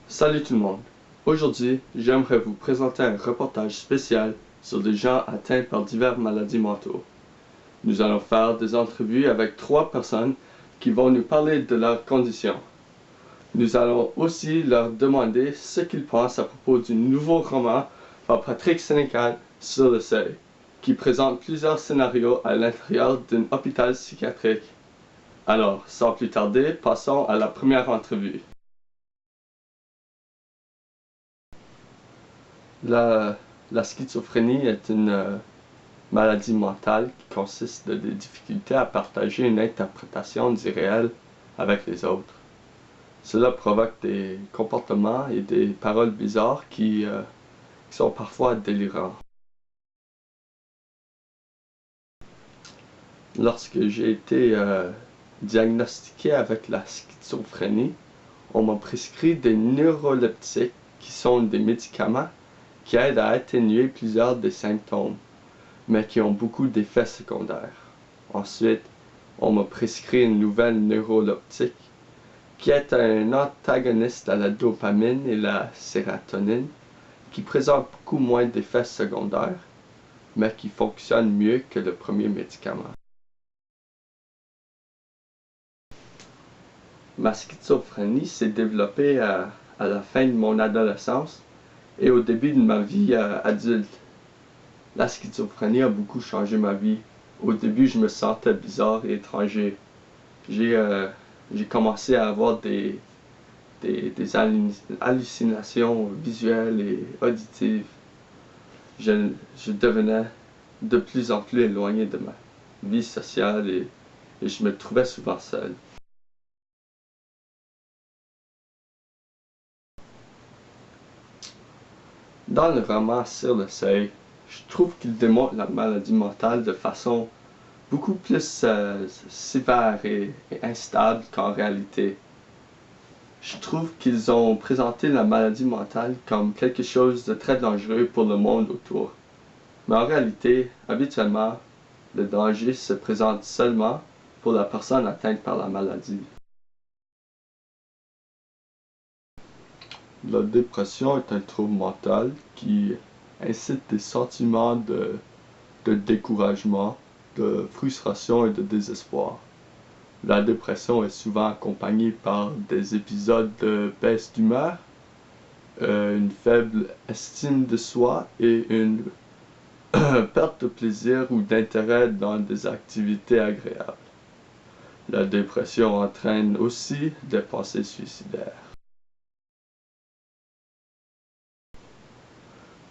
Salut tout le monde! Aujourd'hui, j'aimerais vous présenter un reportage spécial sur des gens atteints par diverses maladies mentales. Nous allons faire des entrevues avec 3 personnes qui vont nous parler de leurs conditions. Nous allons aussi leur demander ce qu'ils pensent à propos du nouveau roman par Patrick Sénécal Sur le seuil, qui présente plusieurs scénarios à l'intérieur d'un hôpital psychiatrique. Alors, sans plus tarder, passons à la première entrevue. La schizophrénie est une maladie mentale qui consiste de des difficultés à partager une interprétation du réel avec les autres. Cela provoque des comportements et des paroles bizarres qui sont parfois délirants. Lorsque j'ai été diagnostiqué avec la schizophrénie, on m'a prescrit des neuroleptiques qui sont des médicaments qui aident à atténuer plusieurs des symptômes, mais qui ont beaucoup d'effets secondaires. Ensuite, on m'a prescrit une nouvelle neuroleptique qui est un antagoniste à la dopamine et la sérotonine, qui présente beaucoup moins d'effets secondaires, mais qui fonctionne mieux que le premier médicament. Ma schizophrénie s'est développée à la fin de mon adolescence et au début de ma vie adulte. La schizophrénie a beaucoup changé ma vie. Au début, je me sentais bizarre et étranger. J'ai commencé à avoir des hallucinations visuelles et auditives. Je devenais de plus en plus éloigné de ma vie sociale et je me trouvais souvent seul. Dans le roman Sur le seuil, je trouve qu'il démontre la maladie mentale de façon beaucoup plus sévère et instable qu'en réalité. Je trouve qu'ils ont présenté la maladie mentale comme quelque chose de très dangereux pour le monde autour. Mais en réalité, habituellement, le danger se présente seulement pour la personne atteinte par la maladie. La dépression est un trouble mental qui incite des sentiments de découragement, de frustration et de désespoir. La dépression est souvent accompagnée par des épisodes de baisse d'humeur, une faible estime de soi et une perte de plaisir ou d'intérêt dans des activités agréables. La dépression entraîne aussi des pensées suicidaires.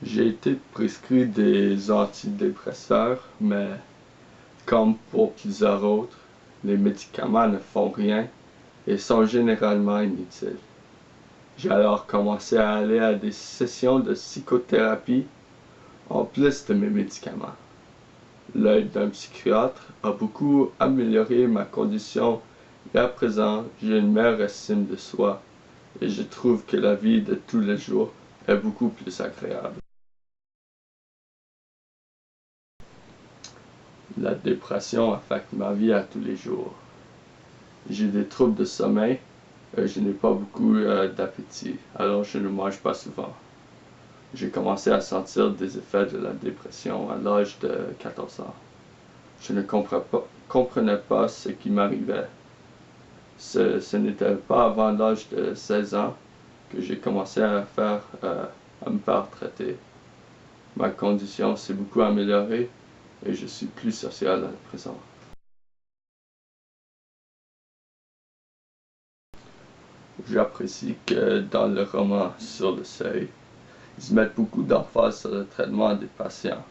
J'ai été prescrit des antidépresseurs, mais comme pour plusieurs autres, les médicaments ne font rien et sont généralement inutiles. J'ai alors commencé à aller à des sessions de psychothérapie en plus de mes médicaments. L'aide d'un psychiatre a beaucoup amélioré ma condition et à présent j'ai une meilleure estime de soi et je trouve que la vie de tous les jours est beaucoup plus agréable. La dépression affecte ma vie à tous les jours. J'ai des troubles de sommeil, je n'ai pas beaucoup d'appétit, alors je ne mange pas souvent. J'ai commencé à sentir des effets de la dépression à l'âge de 14 ans. Je ne comprenais pas ce qui m'arrivait. Ce n'était pas avant l'âge de 16 ans que j'ai commencé à me faire traiter. Ma condition s'est beaucoup améliorée et je suis plus social à présent. J'apprécie que dans le roman Sur le seuil, ils mettent beaucoup d'emphase sur le traitement des patients,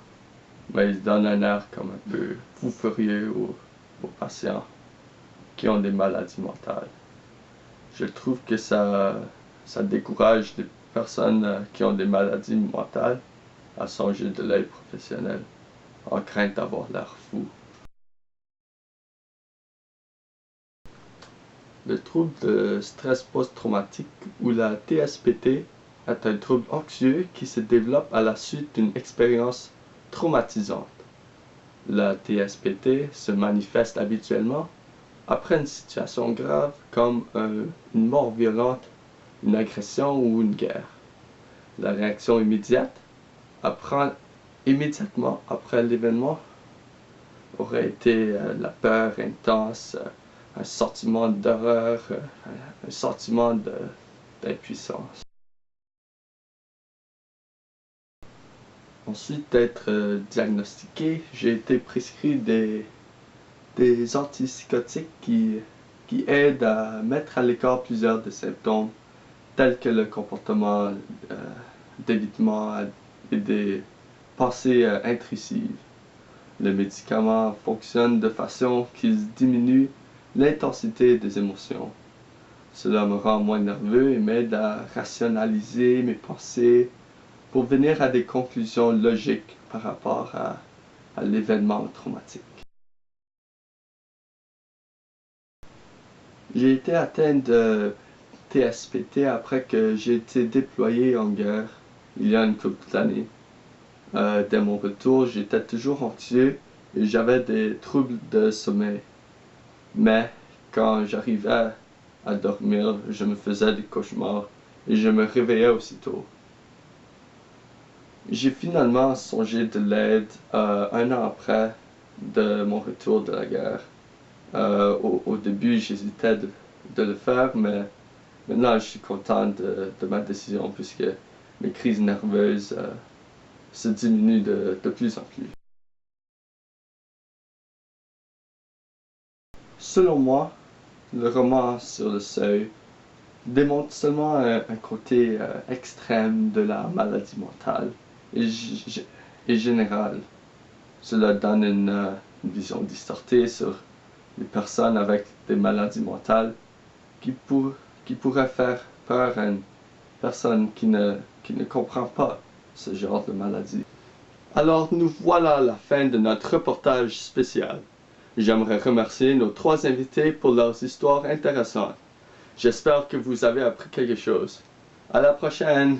mais ils donnent un air comme un peu fou furieux aux patients qui ont des maladies mentales. Je trouve que ça décourage des personnes qui ont des maladies mentales à songer de l'aide professionnelle, en crainte d'avoir l'air fou. Le trouble de stress post-traumatique ou la TSPT est un trouble anxieux qui se développe à la suite d'une expérience traumatisante. La TSPT se manifeste habituellement après une situation grave comme une mort violente, une agression ou une guerre. La réaction immédiate, immédiatement après l'événement, aurait été la peur intense, un sentiment d'horreur, un sentiment d'impuissance. Ensuite d'être diagnostiqué, j'ai été prescrit des antipsychotiques qui aident à mettre à l'écart plusieurs des symptômes, tels que le comportement d'évitement et des pensées intrusives. Le médicament fonctionne de façon qu'il diminue l'intensité des émotions. Cela me rend moins nerveux et m'aide à rationaliser mes pensées pour venir à des conclusions logiques par rapport à l'événement traumatique. J'ai été atteint de TSPT après que j'ai été déployé en guerre il y a une couple d'années. Dès mon retour, j'étais toujours anxieux et j'avais des troubles de sommeil. Mais quand j'arrivais à dormir, je me faisais des cauchemars et je me réveillais aussitôt. J'ai finalement songé de l'aide un an après de mon retour de la guerre. Au début, j'hésitais de le faire, mais maintenant je suis content de ma décision puisque mes crises nerveuses se diminuent de plus en plus. Selon moi, le roman Sur le seuil démontre seulement un côté extrême de la maladie mentale et générale. Cela donne une vision distortée sur les personnes avec des maladies mentales qui pourraient faire peur à une personne qui ne comprend pas ce genre de maladie. Alors nous voilà à la fin de notre reportage spécial. J'aimerais remercier nos 3 invités pour leurs histoires intéressantes. J'espère que vous avez appris quelque chose. À la prochaine!